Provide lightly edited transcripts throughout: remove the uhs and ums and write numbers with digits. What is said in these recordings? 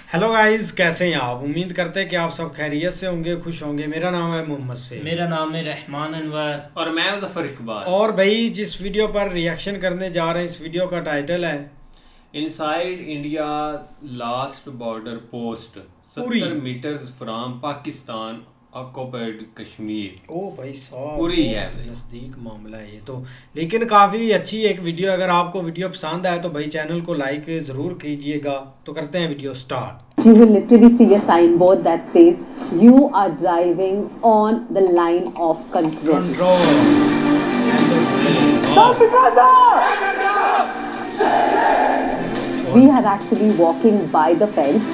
Hello guys, कैसे हैं आप? उम्मीद करते हैं कि आप सब खैरियत से होंगे, खुश होंगे। मेरा नाम है मोहम्मद से। मेरा नाम है रहमान अनवर। और मैं मुजफ्फर इकबाल। और भाई जिस वीडियो पर रिएक्शन करने जा रहे हैं, इस वीडियो का टाइटल है inside India last border post Uri. 70 metres from Pakistan occupied Kashmir. ओ भाई साहब, उरी है भाई। नज़दीक मामला है ये तो। लेकिन काफ़ी अच्छी एक वीडियो। अगर आपको वीडियो पसंद आए तो भाई चैनल को लाइक ज़रूर कीजिएगा। तो करते हैं video start. You will literally see a signboard that says you are driving on the line of control. We are actually walking by the fence.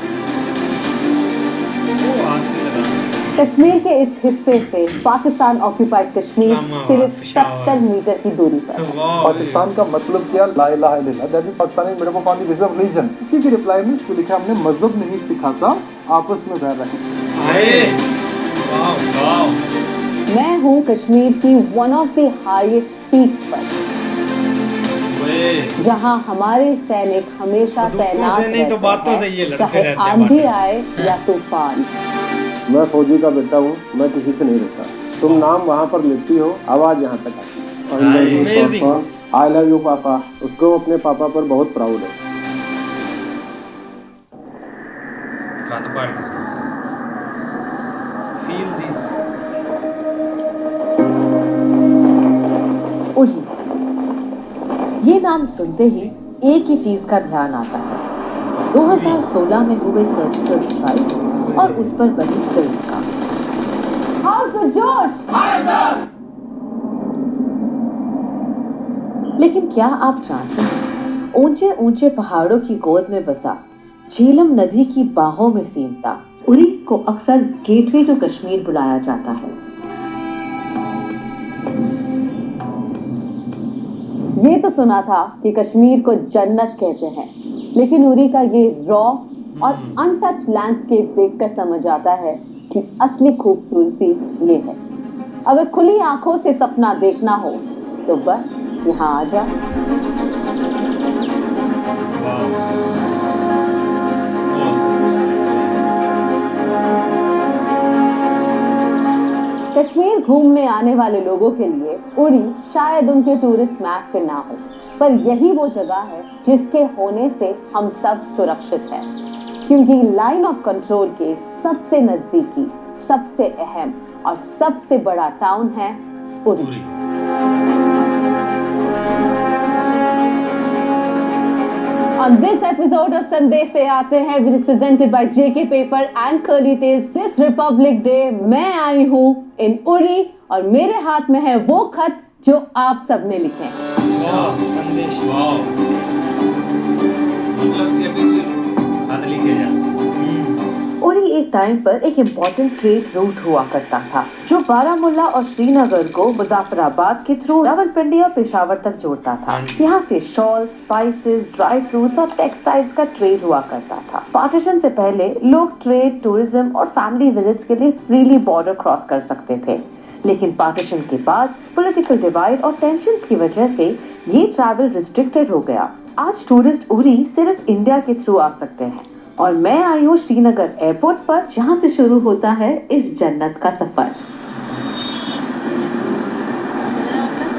Kashmir के इस हिस्से से पाकिस्तान ऑक्यूपाइड कश्मीर सिर्फ 70 मीटर की दूरी पर। पाकिस्तान का मतलब क्या? ला इलाहा इल्लल्लाह, that is Pakistani made up of the basis of religion. इसी के रिप्लाई में इसको लिखा हमने मजहब नहीं सिखाता, आपस में बैर रहे। मैं हूँ कश्मीर की one of the highest peaks पर, जहाँ हमारे सैनिक हमेशा तैनात रहते हैं, चाहे आंधी आए या तूफान। मैं फौजी का बेटा हूँ, मैं किसी से नहीं रहता। तुम नाम वहाँ पर लेती हो, आवाज यहाँ तक आती है। आई लव यू पापा, उसको अपने पापा पर बहुत प्राउड है। Feel this. उरी, ये नाम सुनते ही एक ही चीज का ध्यान आता है, 2016 में हुए सर्जिकल स्ट्राइक और उस पर बनी फिल्म का। लेकिन क्या आप जानते हैं, ऊंचे ऊंचे पहाड़ों की गोद में बसा, झेलम नदी की बाहों में सीमता उरी को अक्सर गेटवे टू कश्मीर बुलाया जाता है। ये तो सुना था कि कश्मीर को जन्नत कहते हैं, लेकिन उरी का ये रॉ और अनटच लैंडस्केप देखकर समझ आता है कि असली खूबसूरती ये है। अगर खुली आंखों से सपना देखना हो तो बस यहाँ आ जा। कश्मीर घूमने आने वाले लोगों के लिए उरी शायद उनके टूरिस्ट मैप पे ना हो, पर यही वो जगह है जिसके होने से हम सब सुरक्षित हैं, क्योंकि लाइन ऑफ कंट्रोल के सबसे नजदीकी, सबसे अहम और सबसे बड़ा टाउन है Uri. On this episode of संदेश से आते हैं, which is presented by JK Paper and Curly Tales, this Republic Day मैं आई हूँ in उरी और मेरे हाथ में है वो खत जो आप सबने लिखे हैं। संदेश। मतलब कि अभी खत लिखे जा। उरी एक टाइम पर एक इम्पोर्टेंट ट्रेड रूट हुआ करता था, जो बारामुल्ला और श्रीनगर को मुजफ्फराबाद के थ्रू रावलपिंडी और पेशावर तक जोड़ता था। यहाँ से शॉल, स्पाइसेस, ड्राई फ्रूट्स और टेक्सटाइल्स का ट्रेड हुआ करता था। पार्टीशन से पहले लोग ट्रेड, टूरिज्म और फैमिली विजिट्स के लिए फ्रीली बॉर्डर क्रॉस कर सकते थे, लेकिन पार्टीशन के बाद पॉलिटिकल डिवाइड और टेंशंस की वजह से ये ट्रैवल रिस्ट्रिक्टेड हो गया। आज टूरिस्ट उरी सिर्फ इंडिया के थ्रू आ सकते हैं और मैं आई हूँ श्रीनगर एयरपोर्ट पर, जहाँ से शुरू होता है इस जन्नत का सफर।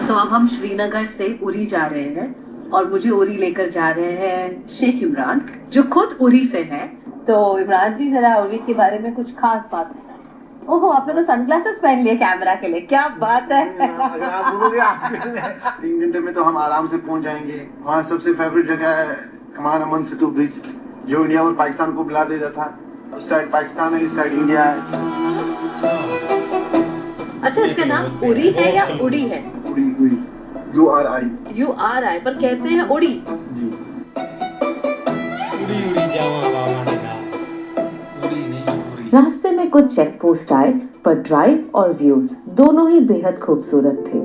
तो अब हम श्रीनगर से उरी जा रहे हैं और मुझे उरी लेकर जा रहे हैं शेख इमरान, जो खुद उरी से हैं। तो इमरान जी, जरा उरी के बारे में कुछ खास बात बताएं। ओहो, आपने तो सनग्लासेस पहन लिए कैमरा के लिए, क्या बात है। अगर आप बोलोगे 3 घंटे में तो हम आराम से पहुंच जाएंगे। वहाँ सबसे फेवरेट जगह है कमान अमन सेतु ब्रिज, जो इंडिया और पाकिस्तान को मिला देता था। उस साइड पाकिस्तान है, इस साइड इंडिया है। अच्छा, इसका नाम उरी है या उड़ी है? उड़ी, उड़ी, URI पर कहते हैं उड़ी जी। उड़ी उड़ी जावा बाबा ने कहा। पूरी नहीं पूरी। रास्ते में कुछ चेक पोस्ट आए, पर ड्राइव और व्यूज दोनों ही बेहद खूबसूरत थे।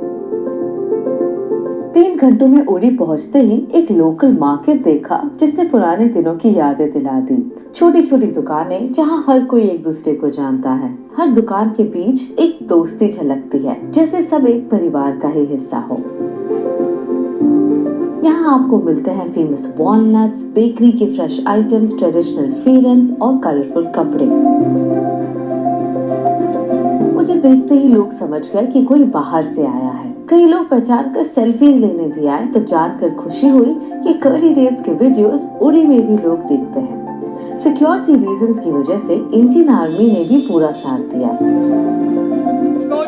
3 घंटों में उरी पहुंचते ही एक लोकल मार्केट देखा, जिसने पुराने दिनों की यादें दिला दी। छोटी छोटी दुकानें जहां हर कोई एक दूसरे को जानता है। हर दुकान के बीच एक दोस्ती झलकती है, जैसे सब एक परिवार का ही हिस्सा हो। यहाँ आपको मिलते हैं फेमस वॉलनट्स, बेकरी के फ्रेश आइटम्स, ट्रेडिशनल फेरेंस और कलरफुल कपड़े। मुझे देखते ही लोग समझ गए कि कोई बाहर से आया है। कई लोग पहचान कर सेल्फीज लेने भी आए तो जानकर खुशी हुई कि कर्ली रेट्स के वीडियोस उड़ी में भी लोग देखते हैं। सिक्योरिटी रीजंस की वजह से इंडियन आर्मी ने भी पूरा साथ दिया। दो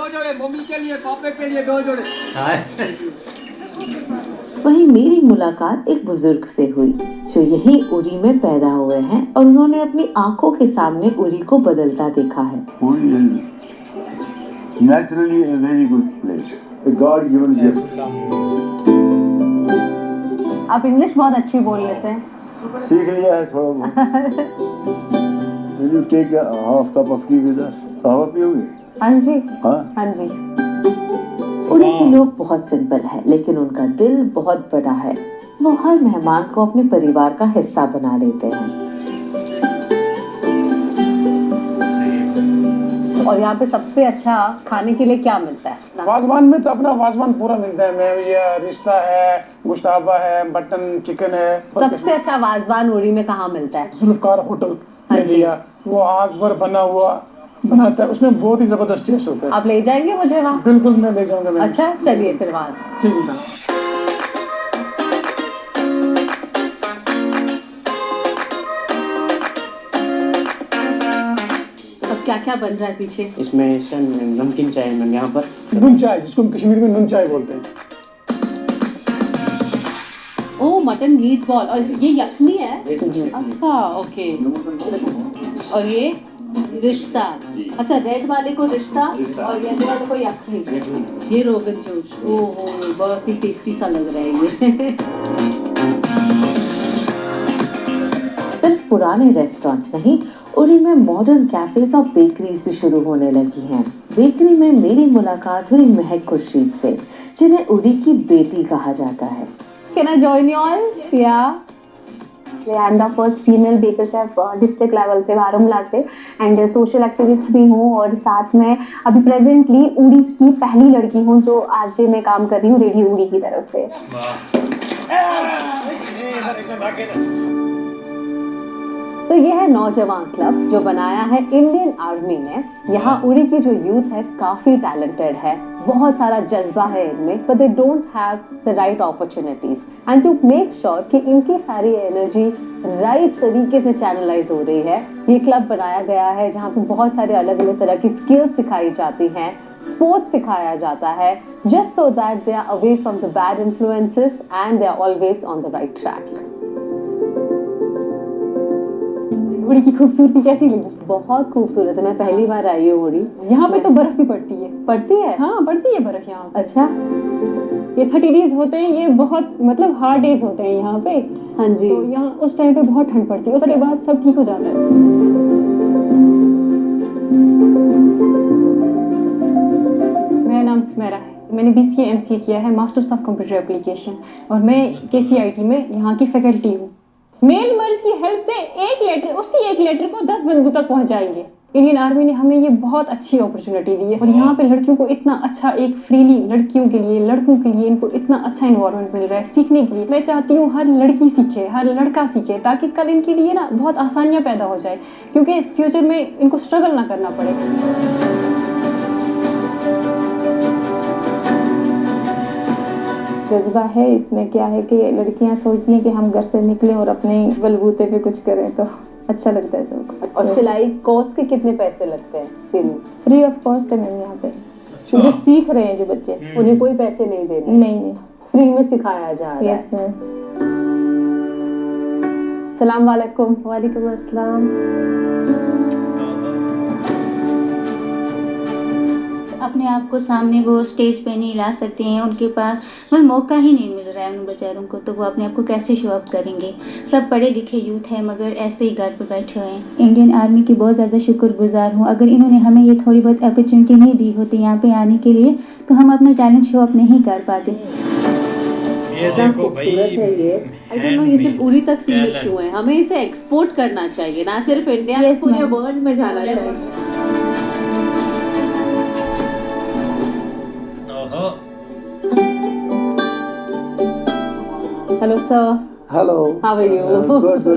जोड़े मम्मी के लिए, पापा के लिए 2 जोड़े। वहीं मेरी मुलाकात एक बुजुर्ग से हुई जो यही उरी में पैदा हुए हैं और उन्होंने अपनी आंखों के सामने उरी को बदलता देखा है। Naturally a very good place, a God given gift. आप इंग्लिश बहुत अच्छी बोल लेते हैं। सीख लिया है थोड़ा बहुत। Will you take a half cup of tea with us? कहवा पियोगे? हाँ जी, हाँ? हाँ जी। उरी के लोग बहुत सिंपल है लेकिन उनका दिल बहुत बड़ा है। वो हर मेहमान को अपने परिवार का हिस्सा बना लेते हैं। और यहाँ पे सबसे अच्छा खाने के लिए क्या मिलता है? वाजवान में तो अपना वाजवान पूरा मिलता है मैम। ये रिश्ता है, गुश्ताबा है, मटन चिकन है। सबसे अच्छा वाजवान उरी में कहाँ मिलता है? जुल्फकार होटल में दिया, वो आग पर बना हुआ बनाता है, उसमें बहुत ही जबरदस्त टेस्ट होता है। आप ले जाएंगे मुझे वहाँ? बिल्कुल मैं ले जाऊंगा मैम। अच्छा चलिए फिर वहाँ। ठीक है। क्या क्या बन रहा है पीछे? इसमें नमकीन चाय है मैम यहाँ पर। नून चाय, जिसको हम कश्मीर में नून चाय बोलते हैं। ओह मटन मीट बॉल, और ये यखनी है? अच्छा ओके। और ये रिश्ता, अच्छा रेड वाले को रिश्ता और येलो वाले को यखनी। ये रोगन जोश, ओह बहुत ही टेस्टी सा लग रहा है ये। सिर्फ पुराने रेस्टोरेंट्स नहीं, उरी में मॉडर्न कैफेज और बेकरीज भी शुरू होने लगी हैं। बेकरी में मेरी मुलाकात हुई महक खुर्शीद से, जिन्हें उरी की बेटी कहा जाता है। Can I join you all? Yeah. I am the first female baker chef district level से, बारामूला से, एंड सोशल एक्टिविस्ट भी हूँ। और साथ में अभी प्रेजेंटली उड़ी की पहली लड़की हूँ जो आरजे में काम कर रही हूँ रेडियो उड़ी की तरफ से। तो ये है नौजवान क्लब जो बनाया है इंडियन आर्मी ने। यहाँ उड़ी की जो यूथ है काफी टैलेंटेड है, बहुत सारा जज्बा है इनमें, but they don't have the right opportunities and to make sure कि इनकी सारी एनर्जी राइट तरीके से चैनलाइज हो रही है, ये क्लब बनाया गया है जहाँ पे बहुत सारे अलग अलग तरह की स्किल्स सिखाई जाती हैं, स्पोर्ट्स सिखाया जाता है, just so that they are away from the bad influences and they are always on the right track. उड़ी की खूबसूरती कैसी लगी? बहुत खूबसूरत है, मैं पहली बार आई हूँ उड़ी। यहाँ पे तो बर्फ भी पड़ती है। पड़ती है? हाँ पड़ती है बर्फ यहाँ पे। अच्छा, ये 30 डेज होते हैं, ये बहुत मतलब हार्ड डेज होते हैं यहाँ पे। हाँ जी। तो यहाँ उस टाइम पे बहुत ठंड पड़ती है, उसके बाद सब ठीक हो जाता है। मेरा नाम सुमेरा है, मैंने BCA MCA किया है, मास्टर्स ऑफ कंप्यूटर एप्लीकेशन, और मैं KCIT में यहाँ की फैकल्टी हूँ। मेल मर्ज की हेल्प से उसी एक लेटर को 10 बंदों तक पहुँचाएंगे। इंडियन आर्मी ने हमें ये बहुत अच्छी अपॉर्चुनिटी दी है और यहाँ पे लड़कियों को इतना अच्छा एक फ्रीली, लड़कियों के लिए, लड़कों के लिए इनको इतना अच्छा इन्वायरमेंट मिल रहा है सीखने के लिए। मैं चाहती हूँ हर लड़की सीखे, हर लड़का सीखे, ताकि कल इनके लिए ना बहुत आसानियाँ पैदा हो जाए, क्योंकि फ्यूचर में इनको स्ट्रगल ना करना पड़े। जज्बा है इसमें, क्या है कि लड़कियां सोचती हैं कि हम घर से निकलें और अपने बलबूते पे कुछ करें, तो अच्छा लगता है सबको। और सिलाई कोर्स के कितने पैसे लगते हैं? सिलाई फ्री ऑफ कॉस्ट है मैम यहाँ पे। जो सीख रहे हैं जो बच्चे, उन्हें कोई पैसे नहीं देने? नहीं, फ्री में सिखाया जा रहा है। Yes ma'am. सलाम वालेकुम। वालेकुम अस्सलाम। अपने आप को सामने वो स्टेज पे नहीं ला सकते हैं, उनके पास मतलब मौका ही नहीं मिल रहा है उन बेचारों को, तो वो अपने आप को कैसे शो अप करेंगे। सब पढ़े लिखे यूथ है मगर ऐसे ही घर पे बैठे हुए हैं। इंडियन आर्मी की बहुत ज़्यादा शुक्रगुजार हूँ। अगर इन्होंने हमें ये थोड़ी बहुत अपॉर्चुनिटी नहीं दी होती यहाँ पे आने के लिए, तो हम अपना टैलेंट शो अप नहीं कर पाते। ये देखो भाई, ये सिर्फ उरी तक सीमित क्यों है? हमें इसे एक्सपोर्ट करना चाहिए, ना सिर्फ इंडिया में, पूरे वर्ल्ड में जाना चाहिए। Hello, sir. Hello. How are you?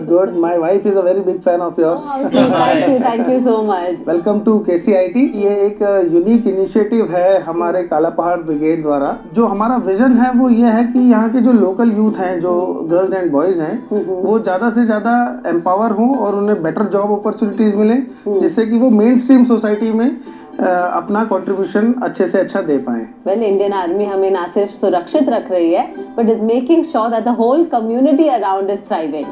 Good. My wife is a very big fan of yours. Thank you so much. Welcome to KCIT। ये एक यूनिक इनिशिएटिव है हमारे काला पहाड़ ब्रिगेड द्वारा। जो हमारा विजन है वो ये है कि यहाँ के जो लोकल यूथ हैं, जो गर्ल्स एंड बॉयज हैं, वो ज़्यादा से ज़्यादा एम्पावर हों और उन्हें बेटर जॉब अपॉर्चुनिटीज़ मिले, जिससे कि वो मेन स्ट्रीम सोसाइटी में अपना कंट्रीब्यूशन अच्छे से अच्छा दे पाएं। वेल, इंडियन आर्मी हमें ना सिर्फ सुरक्षित रख रही है, but is making sure that the whole community around is thriving.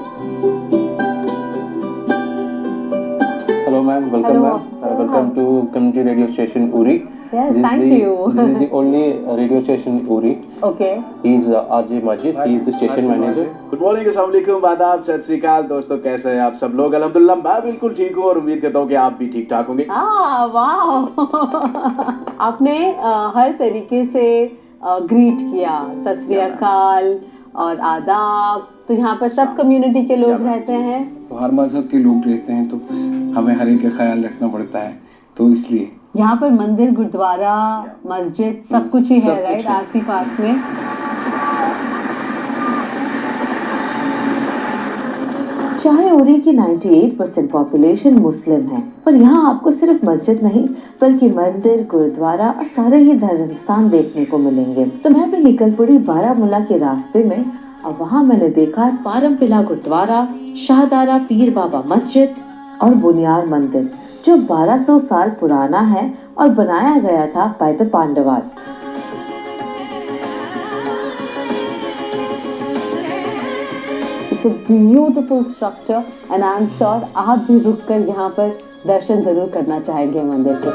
Hello ma'am, welcome to community radio station Uri. Yes, thank you. This is the only radio station Uri. Okay. He is RJ Majid. He is the station manager. Good morning, अस्सलाम वालेकुम, आदाब, सत श्री अकाल दोस्तों, कैसे हैं आप सब लोग? अल्हम्दुलिल्लाह मैं बिल्कुल ठीक हूँ और उम्मीद करता हूँ कि आप भी ठीक ठाक होंगे। वाह आपने हर तरीके से ग्रीट किया, सत श्री अकाल और आदाब। तो यहाँ पर सब कम्युनिटी के लोग रहते हैं, तो हर मजहब के लोग रहते हैं, तो हमें हर एक का ख्याल रखना पड़ता है, तो इसलिए यहाँ पर मंदिर, गुरुद्वारा, मस्जिद सब कुछ ही है, राइट, आस ही पास में। चाहे उरी की 98% पॉपुलेशन मुस्लिम है, पर यहाँ आपको सिर्फ मस्जिद नहीं बल्कि मंदिर, गुरुद्वारा और सारे ही धर्म स्थान देखने को मिलेंगे। तो मैं भी निकल पड़ी बारामूला के रास्ते में और वहाँ मैंने देखा पारमपिला गुरुद्वारा, शाहदारा पीर बाबा मस्जिद और बुनियार मंदिर, जो 1200 साल पुराना है और बनाया गया था by the Pandavas. It's a beautiful structure and I'm sure आप भी रुककर यहाँ पर दर्शन जरूर करना चाहेंगे मंदिर के।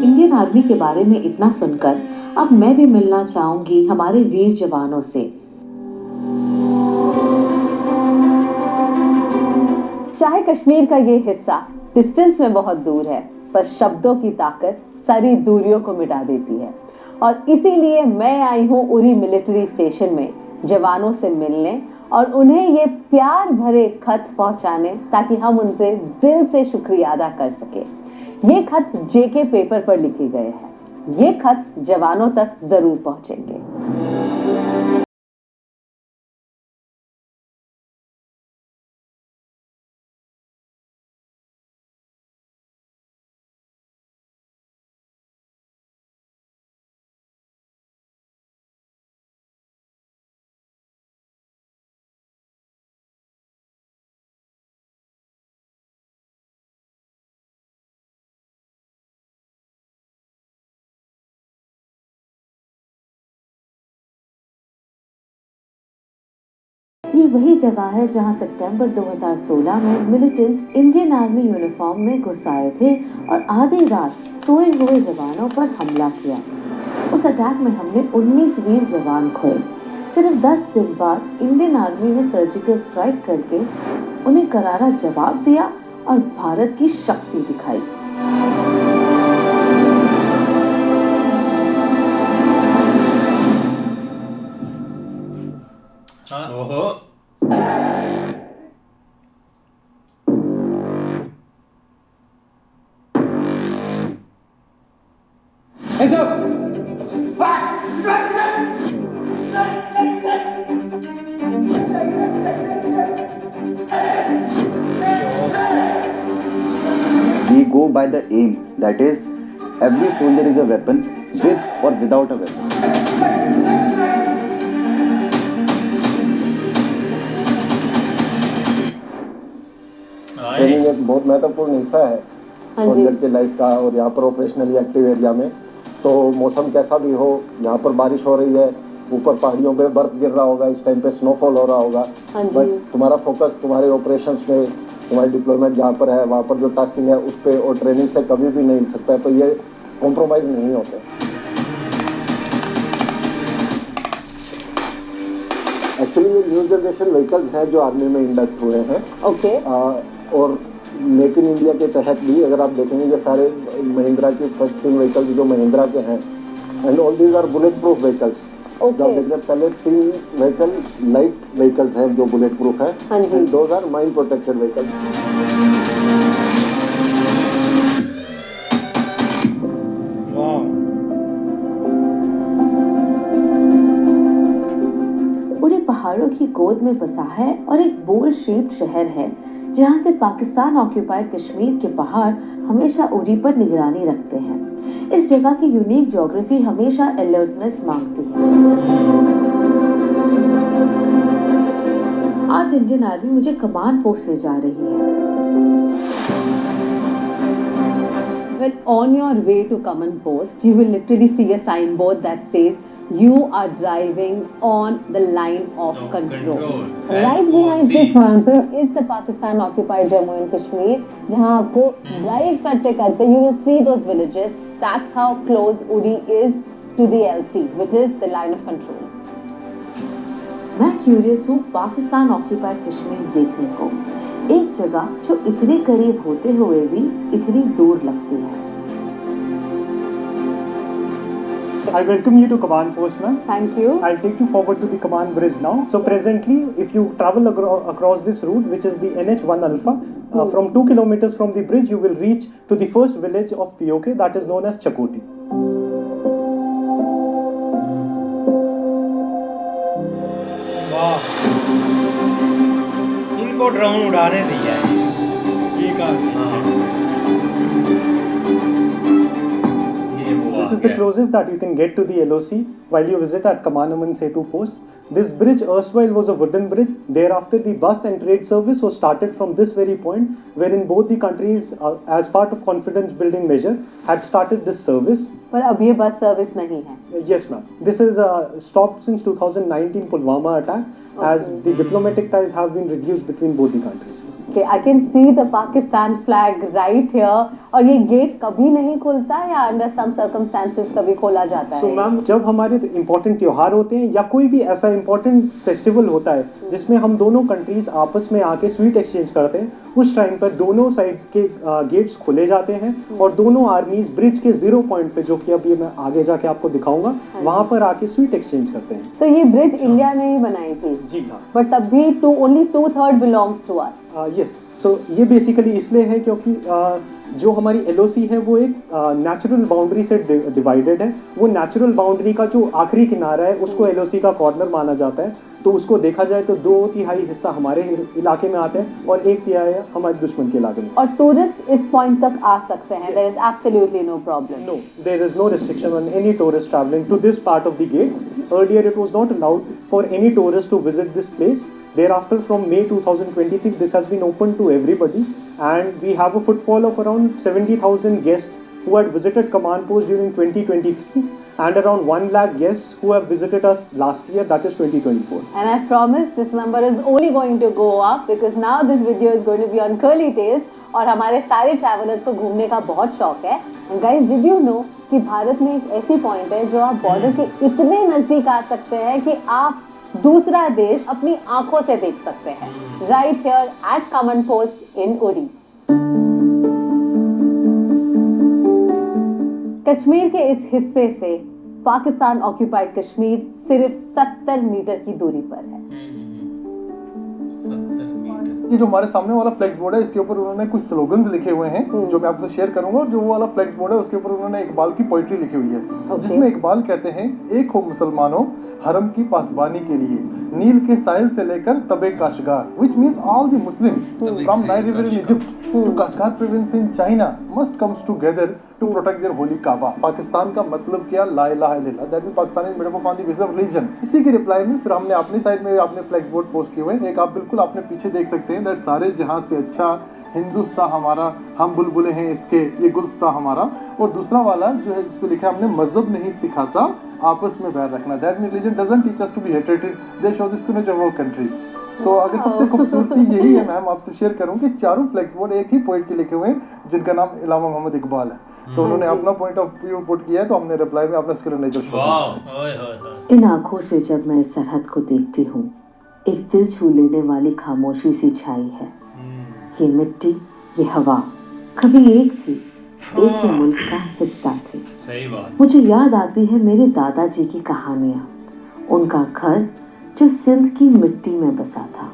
इंडियन आर्मी के बारे में इतना सुनकर अब मैं भी मिलना चाहूंगी हमारे वीर जवानों से। चाहे कश्मीर का ये हिस्सा डिस्टेंस में बहुत दूर है, पर शब्दों की ताकत सारी दूरियों को मिटा देती है। और इसीलिए मैं आई हूँ उरी मिलिट्री स्टेशन में जवानों से मिलने और उन्हें ये प्यार भरे खत पहुँचाने, ताकि हम उनसे दिल से शुक्रिया अदा कर सके। ये खत जेके पेपर पर लिखे गए हैं, ये खत जवानों तक जरूर पहुँचेंगे। ये वही जगह है जहां सितंबर 2016 में मिलिटेंट्स इंडियन आर्मी यूनिफॉर्म में घुस आए थे और आधी रात सोए हुए जवानों पर हमला किया। उस अटैक में हमने 19 वीर जवान खोए। सिर्फ 10 दिन बाद इंडियन आर्मी ने सर्जिकल स्ट्राइक करके उन्हें करारा जवाब दिया और भारत की शक्ति दिखाई। ओहो, We go by the aim, that is, every soldier is a weapon, with or without a weapon. Training एक बहुत महत्वपूर्ण हिस्सा है सोल्जर के लाइफ का, और यहाँ पर ऑपरेशनली एक्टिव एरिया में तो मौसम कैसा भी हो, यहाँ पर बारिश हो रही है, ऊपर पहाड़ियों पे बर्फ गिर रहा होगा, इस टाइम पे स्नोफॉल हो रहा होगा, बट तुम्हारा फोकस तुम्हारे ऑपरेशंस में, तुम्हारी डिप्लॉयमेंट जहाँ पर है वहाँ पर जो टास्किंग है उस पर और ट्रेनिंग से कभी भी नहीं हिल सकता है, तो ये कॉम्प्रोमाइज़ नहीं होते। एक्चुअली ये न्यू जनरेशन व्हीकल्स हैं जो आर्मी में इंडक्ट हुए हैं। ओके। और मेक इन इंडिया के तहत भी अगर आप देखेंगे ये सारे महिंद्रा की फर्स्ट 3 व्हीकल्स जो महिंद्रा के हैं, and all these are bullet proof vehicles. जब देखिए पहले 3 व्हीकल लाइट व्हीकल्स हैं जो बुलेट प्रूफ है, and those are mine protected vehicles. वाह, पहाड़ों की गोद में बसा है और एक बोल शेप्ड शहर है जहां से पाकिस्तान ऑक्यूपाइड कश्मीर के पहाड़ हमेशा उरी पर निगरानी रखते हैं। इस जगह की यूनिक ज्योग्राफी हमेशा अलर्टनेस मांगती है। आज इंडियन आर्मी मुझे कमांड पोस्ट ले जा रही है। Well, on your way to command post, you will literally see a signboard that says you are driving on the line of control. Right behind this mountain is the Pakistan occupied Jammu and Kashmir, जहाँ आपको drive करते करते you will see those villages. That's how close Uri is to the LC, which is the line of control. मैं curious हूँ Pakistan occupied Kashmir देखने को, एक जगह जो इतनी करीब होते हुए भी इतनी दूर लगती है। I welcome you to command post, ma'am. Thank you. I'll take you forward to the command bridge now. So presently, if you travel across this route, which is the NH1 Alpha, from 2 kilometers from the bridge, you will reach to the first village of POK, that is known as Chakoti. वाह, इनको drone उड़ाने दिया है, ये काफी अच्छा है। This is the closest that you can get to the LOC while you visit at Kaman Aman Setu post. This bridge erstwhile was a wooden bridge. Thereafter, the bus and trade service was started from this very point, wherein both the countries, as part of confidence building measure, had started this service. पर अब ये bus service नहीं है। Yes, ma'am. This is stopped since 2019 Pulwama attack, as the diplomatic ties have been reduced between both the countries. Okay, I can see the Pakistan flag right here. और ये gate कभी नहीं खुलता या under some circumstances कभी खोला जाता है? So मैम, जब हमारे इम्पोर्टेंट त्योहार होते हैं या कोई भी ऐसा इम्पोर्टेंट फेस्टिवल होता है जिसमें हम दोनों कंट्रीज आपस में आके स्वीट एक्सचेंज करते हैं, उस टाइम पर दोनों साइड के गेट्स खोले जाते हैं और दोनों आर्मीज ब्रिज के 0 पॉइंट पे, जो कि अभी मैं आगे जाके आपको दिखाऊंगा, वहाँ पर आके स्वीट एक्सचेंज करते हैं। तो ये ब्रिज इंडिया ने ही बनाई थी? जी हाँ। बट तब भी only 2/3 belongs to us. Yes, so ये बेसिकली इसलिए है क्योंकि जो हमारी LOC है वो एक नेचुरल बाउंड्री से डिवाइडेड है। वो नेचुरल बाउंड्री का जो आखिरी किनारा है उसको LOC का कॉर्नर माना जाता है। तो उसको देखा जाए तो 2/3 हिस्सा हमारे इलाके में आता है और 1/3 हमारे दुश्मन के इलाके में। और टूरिस्ट इस पॉइंट तक आ सकते हैं? There is absolutely no problem. No, there is no restriction on any tourist traveling to this part of the gate. Earlier it was not allowed for any tourist to visit this place. Thereafter, from May 2023, this has been open to everybody, and we have a footfall of around 70,000 guests who had visited command post during 2023, and around 1 lakh guests who have visited us last year, that is 2024. And I promise this number is only going to go up because now this video is going to be on curly tails. और हमारे सारे travellers को घूमने का बहुत शौक है। And guys, did you know कि भारत में एक ऐसी पॉइंट है जो आप बॉर्डर के इतने नजदीक आ सकते हैं कि आप दूसरा देश अपनी आंखों से देख सकते हैं। Right here eight command post इन उरी। कश्मीर के इस हिस्से से पाकिस्तान ऑक्यूपाइड कश्मीर सिर्फ 70 मीटर की दूरी पर है। ये जो हमारे सामने वाला फ्लेक्स बोर्ड है, इसके ऊपर उन्होंने कुछ स्लोगन्स लिखे हुए हैं जो मैं आपसे शेयर करूंगा। और जो वो वाला फ्लेक्स बोर्ड है उसके ऊपर उन्होंने इकबाल की पोइट्री लिखी हुई है, जिसमें इकबाल कहते हैं, एक हो मुसलमानों हरम की पासबानी के लिए, नील के साहिल से लेकर तबे काशगार, which means all the Muslim from Nile River in Egypt to Kashgar province in China must comes together to protect their holy Kaaba. Pakistan का मतलब क्या? ला इलाहा इल्लल्लाह, that means Pakistan is made up of the basis of religion. इसी के reply में फिर हमने अपनी साइड में अपने फ्लेक्स बोर्ड पोस्ट किए हुए हैं। एक आप बिल्कुल आपने पीछे देख सकते हैं, दैट सारे जहां से अच्छा हिंदुस्तान हमारा, हम बुलबुले हैं इसके, ये गुलस्ता हमारा। और दूसरा वाला जो है जिसको लिखा है हमने, मजहब नहीं सिखाता आपस में बैर रखना, that mean religion doesn't teach us to be hated, they show this to our country. तो अगर सबसे खूबसूरती यही है मैम, आपसे शेयर करूं कि चारों फ्लेक्स बोर्ड एक ही पोइट के लिखे हुए हैं जिनका नाम इलामा मोहम्मद इकबाल है। तो उन्होंने अपना पॉइंट ऑफ व्यू पुट किया है, तो हमने रिप्लाई में अपना सिग्नेचर शो। इन आंखों से जब मैं इस सरहद को देखती हूँ, एक दिल छू लेने वाली खामोशी सी छाई है। ये मिट्टी, ये हवा कभी एक थी, एक ही मुल्क का हिस्सा थी। सही बात। मुझे याद आती है मेरे दादाजी की कहानियाँ, उनका घर जो सिंध की मिट्टी में बसा था।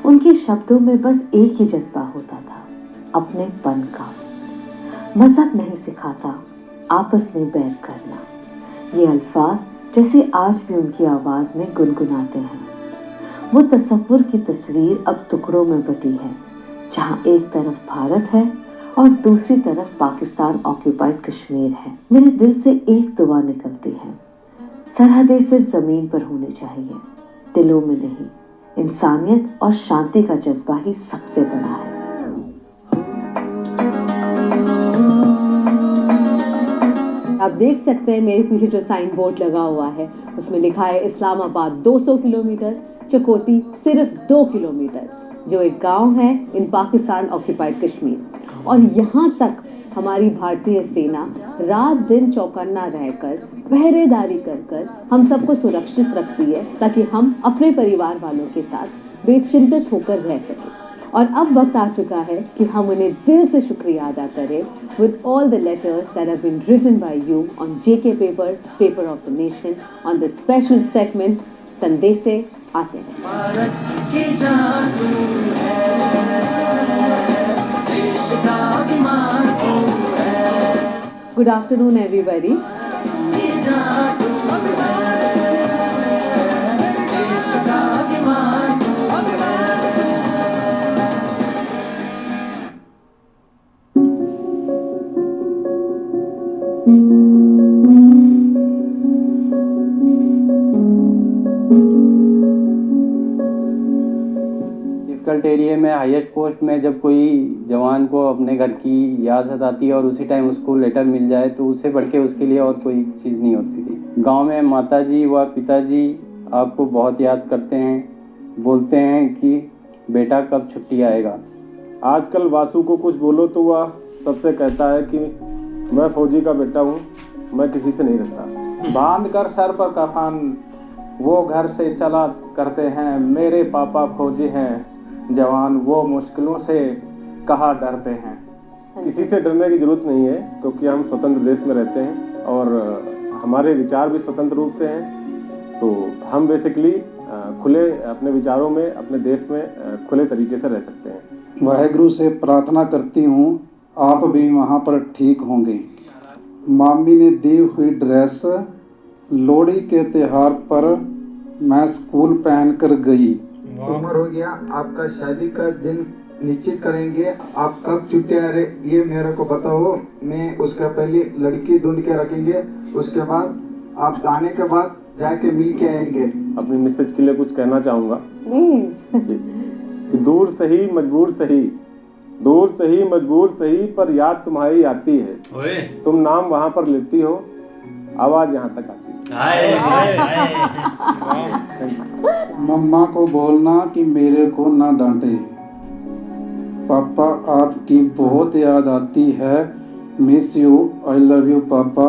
उनके शब्दों में बस एक ही जज्बा होता था, अपनेपन का। मजहब नहीं सिखाता आपस में बैर करना, ये अल्फाज जैसे आज भी उनकी आवाज में गुनगुनाते हैं। वो तसव्वुर की तस्वीर अब टुकड़ों में बटी है, जहां एक तरफ भारत है और दूसरी तरफ पाकिस्तान ऑक्यूपाइड कश्मीर है। मेरे दिल से एक दुआ निकलती है, सरहदें सिर्फ जमीन पर होनी चाहिए, दिलों में नहीं। इंसानियत और शांति का जज्बा ही सबसे बड़ा है। आप देख सकते हैं मेरे पीछे जो साइन बोर्ड लगा हुआ है, उसमें लिखा है इस्लामाबाद 200 किलोमीटर, चकोटी सिर्फ 2 किलोमीटर, जो एक गांव है इन पाकिस्तान ऑक्यूपाइड कश्मीर। और यहाँ तक हमारी भारतीय सेना रात दिन चौकन्ना रहकर, पहरेदारी कर हम सबको सुरक्षित रखती है, ताकि हम अपने परिवार वालों के साथ बेचिंतित होकर रह सकें। और अब वक्त आ चुका है कि हम उन्हें दिल से शुक्रिया अदा करें with all the letters that have been written by you on JK paper, paper of the nation, on the special segment संदेशे आते हैं। Good afternoon, everybody. Difficult area में हाईएस्ट पोस्ट में जब कोई जवान को अपने घर की याद सताती है और उसी टाइम उसको लेटर मिल जाए तो उससे बढ़ के उसके लिए और कोई चीज़ नहीं होती थी। गांव में माताजी व पिताजी आपको बहुत याद करते हैं, बोलते हैं कि बेटा कब छुट्टी आएगा। आजकल वासु को कुछ बोलो तो वह सबसे कहता है कि मैं फौजी का बेटा हूँ, मैं किसी से नहीं रहता। बांध कर सर पर कफन वो घर से चला करते हैं, मेरे पापा फौजी हैं जवान वो मुश्किलों से कहाँ डरते हैं। किसी से डरने की जरूरत नहीं है, क्योंकि हम स्वतंत्र देश में रहते हैं और हमारे विचार भी स्वतंत्र रूप से हैं। तो हम बेसिकली खुले अपने विचारों में, अपने देश में खुले तरीके से रह सकते हैं। वाहेगुरु से प्रार्थना करती हूँ आप भी वहाँ पर ठीक होंगे। मामी ने दी हुई ड्रेस लोहड़ी के त्योहार पर मैं स्कूल पहन कर गई। उम्र हो गया, आपका शादी का दिन निश्चित करेंगे। आप कब छुट्टी आ रहे ये मेरे को बताओ, मैं उसका पहले लड़की ढूंढ के रखेंगे, उसके बाद आप आने के बाद जाके मिल के आएंगे। अपनी मैसेज के लिए कुछ कहना चाहूँगा। दूर सही मजबूर सही, दूर सही मजबूर सही, पर याद तुम्हारी आती है। तुम नाम वहाँ पर लेती हो, आवाज यहाँ तक आती है। मम्मा को बोलना कि मेरे को ना डांटे। पापा आपकी बहुत याद आती है, miss you, I love you पापा।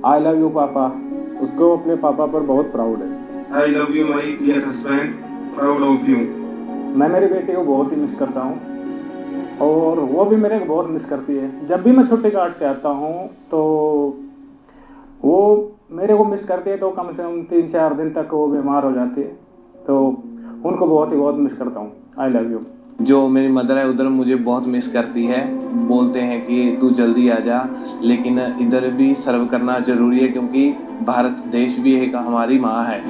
आई लव यू पापा। उसको अपने पापा पर बहुत प्राउड है। I love you my dear husband, proud of you. मैं मेरी बेटी को बहुत ही मिस करता हूँ और वो भी मेरे को बहुत मिस करती है। जब भी मैं छुट्टी काट के आता हूँ तो वो मेरे को मिस करती है, तो कम से कम 3-4 दिन तक वो बीमार हो जाती है, तो उनको बहुत मिस करता हूँ। आई लव यू। जो मेरी मदर है उधर मुझे बहुत मिस करती है, बोलते हैं कि तू जल्दी आ जा, लेकिन इधर भी सर्व करना ज़रूरी है क्योंकि भारत देश भी एक हमारी माँ है।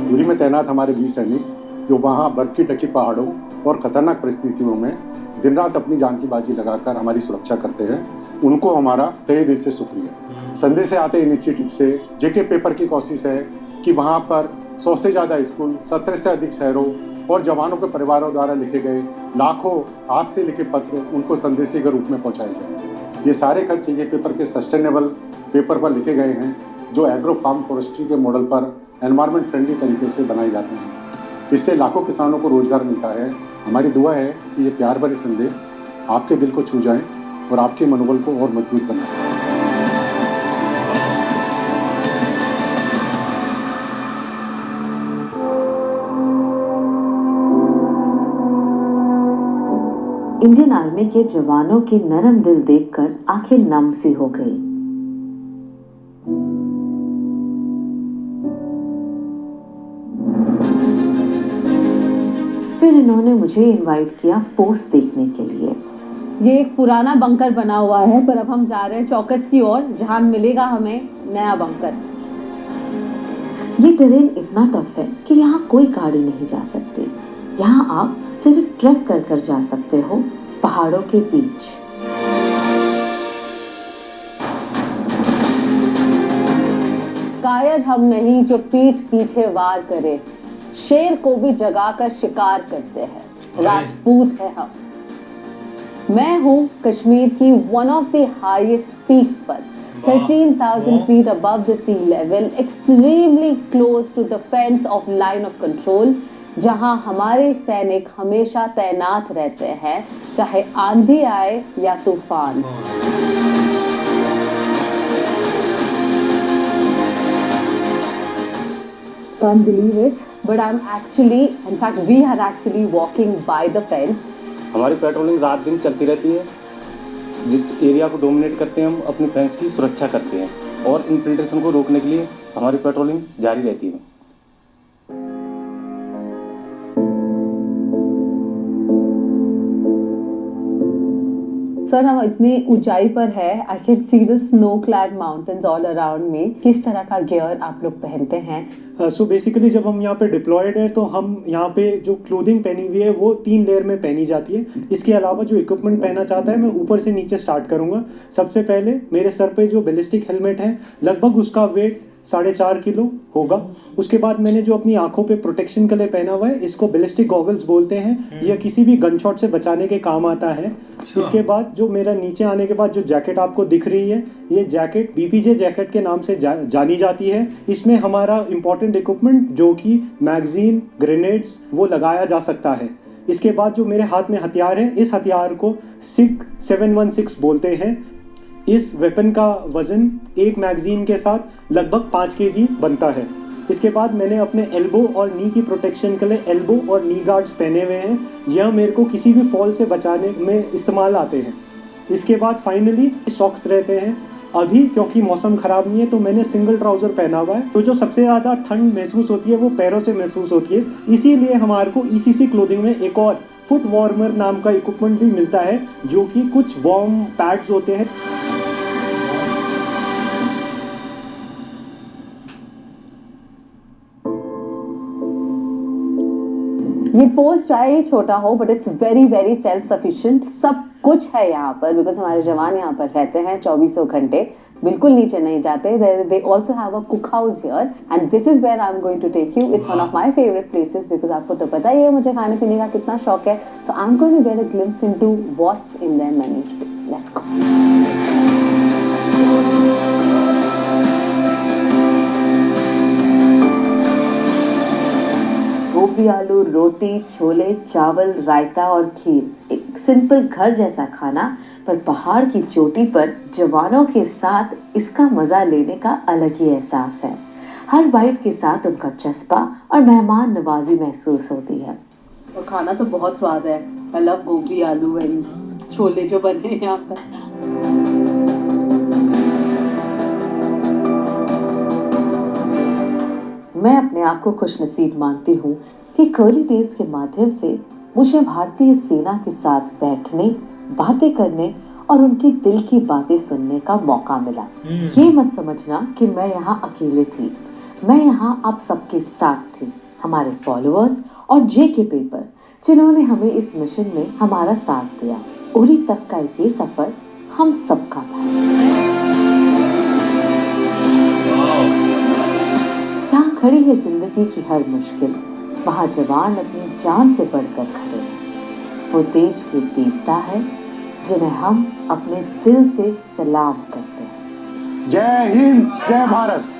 दूरी में तैनात हमारे 20 सैनिक जो वहाँ बर्फ की ढकी पहाड़ों और खतरनाक परिस्थितियों में दिन रात अपनी जान की बाजी लगाकर हमारी सुरक्षा करते हैं, उनको हमारा तहे दिल से शुक्रिया। संदेश से आते इनिशिएटिव से जेके पेपर की कोशिश है कि वहाँ पर 100 से ज़्यादा स्कूल, 17 से अधिक शहरों और जवानों के परिवारों द्वारा लिखे गए लाखों हाथ से लिखे पत्र उनको संदेशी के रूप में पहुँचाए जाए। ये सारे खत जेके पेपर के सस्टेनेबल पेपर पर लिखे गए हैं, जो एग्रो फार्म फॉरेस्ट्री के मॉडल पर एनवायरमेंट फ्रेंडली तरीके से बनाए जाते हैं। इससे लाखों किसानों को रोजगार मिलता है। हमारी दुआ है कि ये प्यार भरे संदेश आपके दिल को छू जाएं और आपके मनोबल को और मजबूत बनाएं। इंडियन आर्मी के जवानों के नरम दिल देखकर आंखें नम सी हो गई। फिर इन्होंने मुझे इनवाइट किया पोस्ट देखने के लिए। ये एक पुराना बंकर बना हुआ है, पर अब हम जा रहे हैं चौकस की ओर, जहां मिलेगा हमें नया बंकर। ये टेरेन इतना टफ है कि यहाँ कोई गाड़ी नहीं जा सकती। यहाँ आप सिर्फ ट्रैक कर कर जा सकते हो पहाड़ों के बीच। कायर हम नहीं जो पीठ पीछे वार करे, शेर को भी जगाकर शिकार करते हैं, राजपूत है हम। मैं हूँ कश्मीर की one of the highest peaks पर, 13,000 feet above the sea level, extremely close to the fence of line of control, जहां हमारे सैनिक हमेशा तैनात रहते हैं, चाहे आंधी आए या तूफान। Can't believe it, but I'm actually, in fact, we are actually walking by the fence. हमारी पेट्रोलिंग रात दिन चलती रहती है। जिस एरिया को डोमिनेट करते हैं हम अपनी फेंस की सुरक्षा करते हैं और इन्फिल्ट्रेशन को रोकने के लिए हमारी पेट्रोलिंग जारी रहती है। सर, हम इतनी ऊंचाई पर है, I can see the snow clad mountains all around me. किस तरह का गियर आप लोग पहनते हैं? सो बेसिकली जब हम यहाँ पे डिप्लॉयड है तो हम यहाँ पे जो क्लोथिंग पहनी हुई है वो 3 लेयर में पहनी जाती है। इसके अलावा जो इक्विपमेंट पहना चाहता है, मैं ऊपर से नीचे स्टार्ट करूँगा। सबसे पहले मेरे सर पे जो बैलिस्टिक हेलमेट है, लगभग उसका वेट 4.5 किलो होगा। उसके बाद मैंने जो अपनी आंखों पे प्रोटेक्शन के लिए पहना हुआ है, इसको बैलिस्टिक गॉगल्स बोलते हैं। यह किसी भी गन शॉट से बचाने के काम आता है। इसके बाद जो मेरा नीचे आने के बाद जो जैकेट आपको दिख रही है, ये जैकेट बीपीजे जैकेट के नाम से जानी जाती है। इसमें हमारा इंपॉर्टेंट इक्विपमेंट जो कि मैगजीन, ग्रेनेड्स, वो लगाया जा सकता है। इसके बाद जो मेरे हाथ में हथियार है, इस हथियार को सिग 716 बोलते हैं। इस वेपन का वजन एक मैगजीन के साथ लगभग 5 kg बनता है। इसके बाद मैंने अपने एल्बो और नी की प्रोटेक्शन के लिए एल्बो और नी गार्ड्स पहने हुए हैं। यह मेरे को किसी भी फॉल से बचाने में इस्तेमाल आते हैं। इसके बाद फाइनली सॉक्स रहते हैं। अभी क्योंकि मौसम ख़राब नहीं है तो मैंने सिंगल ट्राउज़र पहना हुआ है। तो जो सबसे ज़्यादा ठंड महसूस होती है वो पैरों से महसूस होती है। इसीलिए हमारे को ईसीसी क्लोथिंग में एक और फुट वार्मर नाम का इक्विपमेंट भी मिलता है, जो कि कुछ वार्म पैड्स होते हैं। ये पोस्ट चाहे ही छोटा हो, but it's very very self sufficient. सब कुछ है यहाँ पर, बिकॉज हमारे जवान यहाँ पर रहते हैं 24 घंटे, बिल्कुल नीचे नहीं जाते। They also have a cook house here and this is where I am going to take you. It's one of my favourite places, because आपको तो पता ही है मुझे खाने पीने का कितना शौक है। So I am going to get a glimpse into what's in their menu today. Let's go. गोभी आलू, रोटी, छोले, चावल, रायता और खीर। एक सिंपल घर जैसा खाना, पर पहाड़ की चोटी पर जवानों के साथ इसका मजा लेने का अलग ही एहसास है। हर बाइट के साथ उनका चस्पा और मेहमान नवाजी महसूस होती है। और खाना तो बहुत स्वाद है। आई लव गोभी आलू एंड छोले जो बने हैं यहाँ पर। मैं अपने आप को खुशनसीब मानती हूँ कि कर्ली टेल्स के माध्यम से मुझे भारतीय सेना के साथ बैठने, बातें करने और उनकी दिल की बातें सुनने का मौका मिला। ये मत समझना कि मैं यहाँ अकेले थी। मैं यहाँ आप सबके साथ थी, हमारे फॉलोअर्स और जेके पेपर, जिन्होंने हमें इस मिशन में हमारा साथ दिया। उरी तक का ये सफर हम सबका था। जहाँ खड़ी है जिंदगी की हर मुश्किल, वहाँ जवान अपनी जान से बढ़कर खड़े हैं। वो देश की दीपता है जिन्हें हम अपने दिल से सलाम करते हैं। जय हिंद, जय भारत।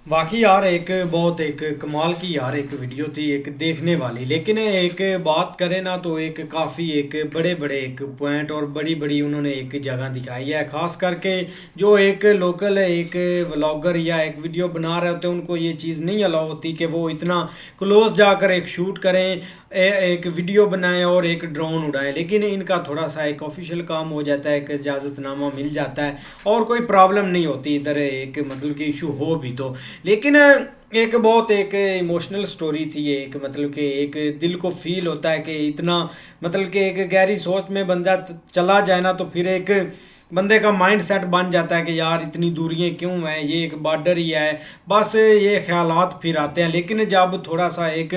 वाकई यार एक बहुत एक कमाल की यार एक वीडियो थी, एक देखने वाली। लेकिन एक बात करें ना तो एक काफ़ी एक बड़े बड़े एक पॉइंट और बड़ी बड़ी उन्होंने एक जगह दिखाई है। ख़ास करके जो एक लोकल एक व्लॉगर या एक वीडियो बना रहे होते हैं, उनको ये चीज़ नहीं अलाउ होती कि वो इतना क्लोज जाकर एक शूट करें, एक वीडियो बनाएं और एक ड्रोन उड़ाएं। लेकिन इनका थोड़ा सा एक ऑफिशियल काम हो जाता है, एक इजाज़तनामा मिल जाता है और कोई प्रॉब्लम नहीं होती इधर, एक मतलब कि इशू हो भी तो। लेकिन एक बहुत एक इमोशनल स्टोरी थी ये, एक मतलब कि एक दिल को फील होता है कि इतना मतलब कि एक गहरी सोच में बंदा चला जाए ना, तो फिर एक बंदे का माइंड सेट बन जाता है कि यार इतनी दूरियां क्यों हैं, ये एक बॉर्डर ही है, बस ये ख्यालात फिर आते हैं। लेकिन जब थोड़ा सा एक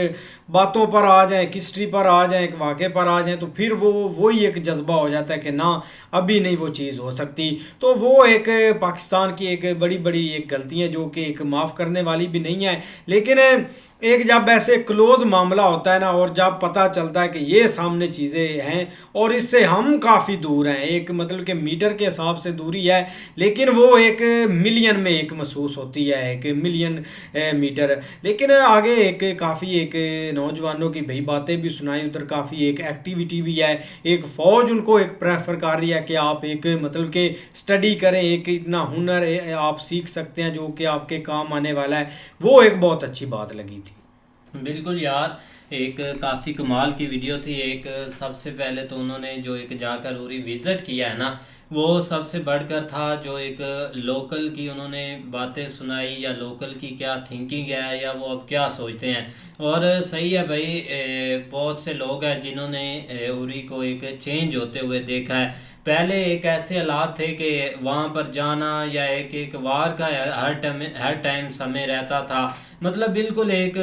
बातों पर आ जाए, हिस्ट्री पर आ जाए, एक वाक़े पर आ जाए, तो फिर वही एक जज्बा हो जाता है कि ना अभी नहीं वो चीज़ हो सकती। तो वो एक पाकिस्तान की एक बड़ी बड़ी एक गलती है जो कि एक माफ़ करने वाली भी नहीं है। लेकिन एक जब ऐसे क्लोज मामला होता है ना, और जब पता चलता है कि ये सामने चीज़ें हैं और इससे हम काफ़ी दूर हैं, एक मतलब कि मीटर के हिसाब से दूरी है, लेकिन वो एक मिलियन में एक महसूस होती है, एक मिलियन मीटर। लेकिन आगे एक काफ़ी एक नौजवानों की भाई बातें भी सुनाई, उधर काफ़ी एक एक्टिविटी भी है, एक फ़ौज उनको एक प्रेफर कर रही है कि आप एक मतलब कि स्टडी करें, एक इतना हुनर आप सीख सकते हैं जो कि आपके काम आने वाला है। वो एक बहुत अच्छी बात लगी थी। बिल्कुल यार, एक काफ़ी कमाल की वीडियो थी। एक सबसे पहले तो उन्होंने जो एक जाकर उरी विज़िट किया है ना, वो सबसे बढ़कर था। जो एक लोकल की उन्होंने बातें सुनाई, या लोकल की क्या थिंकिंग है, या वो अब क्या सोचते हैं। और सही है भाई, बहुत से लोग हैं जिन्होंने उरी को एक चेंज होते हुए देखा है। पहले एक ऐसे हालात थे कि वहाँ पर जाना या एक वार का हर टाइम समय रहता था। मतलब बिल्कुल एक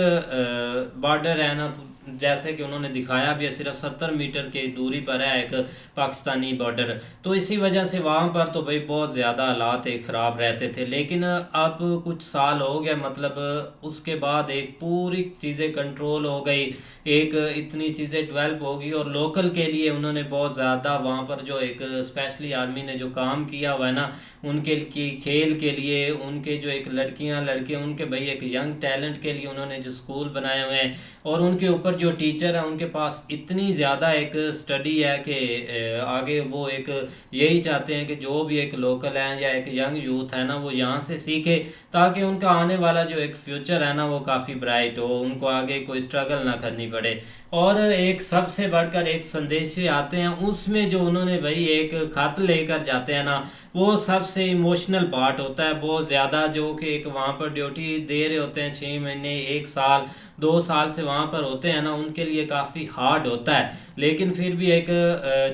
बॉर्डर है ना, जैसे कि उन्होंने दिखाया भी है, सिर्फ 70 मीटर की दूरी पर है एक पाकिस्तानी बॉर्डर। तो इसी वजह से वहाँ पर तो भाई बहुत ज़्यादा हालात एक ख़राब रहते थे। लेकिन अब कुछ साल हो गए, मतलब उसके बाद एक पूरी चीज़ें कंट्रोल हो गई, एक इतनी चीज़ें डेवलप होगी। और लोकल के लिए उन्होंने बहुत ज़्यादा वहाँ पर जो एक स्पेशली आर्मी ने जो काम किया हुआ है ना, उनके की खेल के लिए, उनके जो एक लड़कियां लड़के, उनके भाई एक यंग टैलेंट के लिए उन्होंने जो स्कूल बनाए हुए हैं, और उनके ऊपर जो टीचर है उनके पास इतनी ज़्यादा एक स्टडी है कि आगे वो एक यही चाहते हैं कि जो भी एक लोकल है या एक यंग यूथ है ना, वो यहाँ से सीखे, ताकि उनका आने वाला जो एक फ्यूचर है ना वो काफ़ी ब्राइट हो, उनको आगे कोई स्ट्रगल ना करनी पड़े। और एक सबसे बढ़कर एक संदेश आते हैं उसमें, जो उन्होंने भाई एक खत लेकर जाते हैं ना, वो सबसे इमोशनल पार्ट होता है बहुत ज़्यादा। जो कि एक वहाँ पर ड्यूटी दे रहे होते हैं 6 महीने, 1 साल, 2 साल से वहाँ पर होते हैं ना, उनके लिए काफ़ी हार्ड होता है। लेकिन फिर भी एक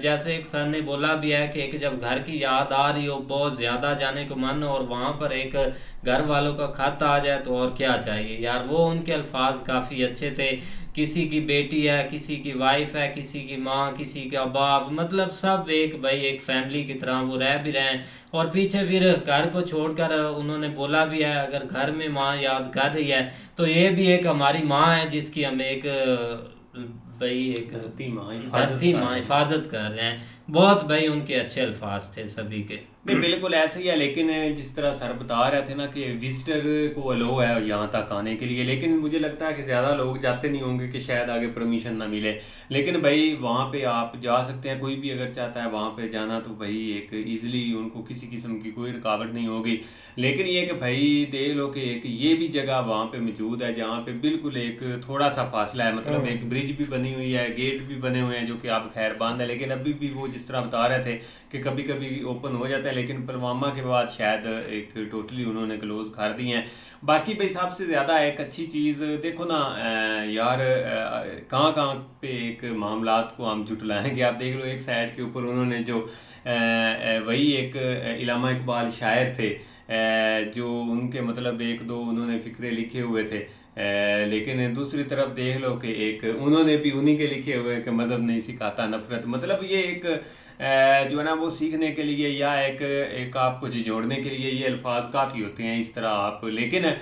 जैसे एक सर ने बोला भी है कि एक जब घर की याद आ रही हो, बहुत ज़्यादा जाने को मन हो, और वहाँ पर एक घर वालों का खत आ जाए तो और क्या चाहिए यार। वो उनके अल्फाज काफ़ी अच्छे थे। किसी की बेटी है, किसी की वाइफ है, किसी की माँ, किसी का बाप, मतलब सब एक भाई एक फैमिली की तरह वो रह भी रहे हैं। और पीछे फिर घर को छोड़कर उन्होंने बोला भी है, अगर घर में माँ याद कर रही है तो ये भी एक हमारी माँ है जिसकी हम एक भाई एक धरती माँ हिफाजत कर रहे हैं। बहुत भाई उनके अच्छे अल्फाज थे सभी के। नहीं बिल्कुल ऐसे ही है। लेकिन जिस तरह सर बता रहे थे ना कि विजिटर को अलो है यहाँ तक आने के लिए, लेकिन मुझे लगता है कि ज़्यादा लोग जाते नहीं होंगे कि शायद आगे परमिशन ना मिले। लेकिन भाई वहाँ पे आप जा सकते हैं, कोई भी अगर चाहता है वहाँ पे जाना तो भाई एक ईज़िली उनको किसी किस्म की कोई रुकावट नहीं होगी। लेकिन ये कि भाई देख लो कि एक ये भी जगह वहाँ पे मौजूद है जहाँ पे बिल्कुल एक थोड़ा सा फासला है, मतलब एक ब्रिज भी बनी हुई है, गेट भी बने हुए हैं जो कि आप खैर बंद है, लेकिन अभी भी वो जिस तरह बता रहे थे कि कभी कभी ओपन हो जाता है। लेकिन पुलवामा के बाद शायद एक टोटली उन्होंने क्लोज कर दी हैं। बाकी भाई सबसे ज़्यादा एक अच्छी चीज़ देखो ना यार, कहाँ कहाँ पे एक मामलात को हम जुटलाएंगे। आप देख लो एक साइड के ऊपर उन्होंने जो वही एक इलामा इकबाल शायर थे, जो उनके मतलब 1-2 उन्होंने फ़िक्रे लिखे हुए थे। लेकिन दूसरी तरफ देख लो कि एक उन्होंने भी उन्हीं के लिखे हुए कि मज़हब नहीं सिखाता नफ़रत। मतलब ये एक जो है ना वो सीखने के लिए या एक आपको जोड़ने के लिए ये अल्फाज काफ़ी होते हैं इस तरह आप। लेकिन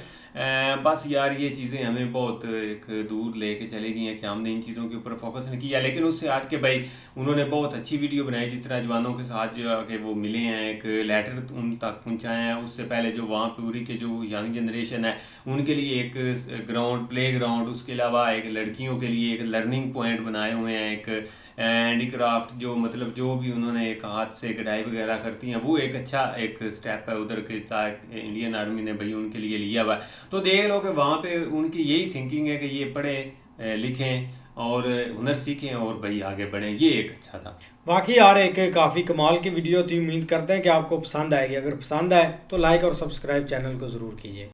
बस यार ये चीज़ें हमें बहुत एक दूर लेके चली गई हैं कि हमने इन चीज़ों के ऊपर फोकस नहीं किया। लेकिन उससे हट के भाई उन्होंने बहुत अच्छी वीडियो बनाई, जिस तरह जवानों के साथ जो आके वो मिले हैं, एक लेटर उन तक पहुंचाए हैं। उससे पहले जो वहाँ पूरी के जो यंग जनरेशन है उनके लिए एक ग्राउंड, प्ले ग्राउंड, उसके अलावा एक लड़कियों के लिए एक लर्निंग पॉइंट बनाए हुए हैं, एक हैंडीक्राफ्ट जो मतलब जो भी उन्होंने एक हाथ से कढ़ाई वगैरह करती हैं, वो एक अच्छा एक स्टेप है उधर के इंडियन आर्मी ने भाई उनके लिए लिया हुआ है। तो देख लो कि वहाँ पे उनकी यही थिंकिंग है कि ये पढ़ें लिखें और हुनर सीखें और भाई आगे बढ़ें। ये एक अच्छा था। बाकी यार एक काफ़ी कमाल की वीडियो थी, उम्मीद करते हैं कि आपको पसंद आएगी। अगर पसंद आए तो लाइक और सब्सक्राइब चैनल को ज़रूर कीजिए।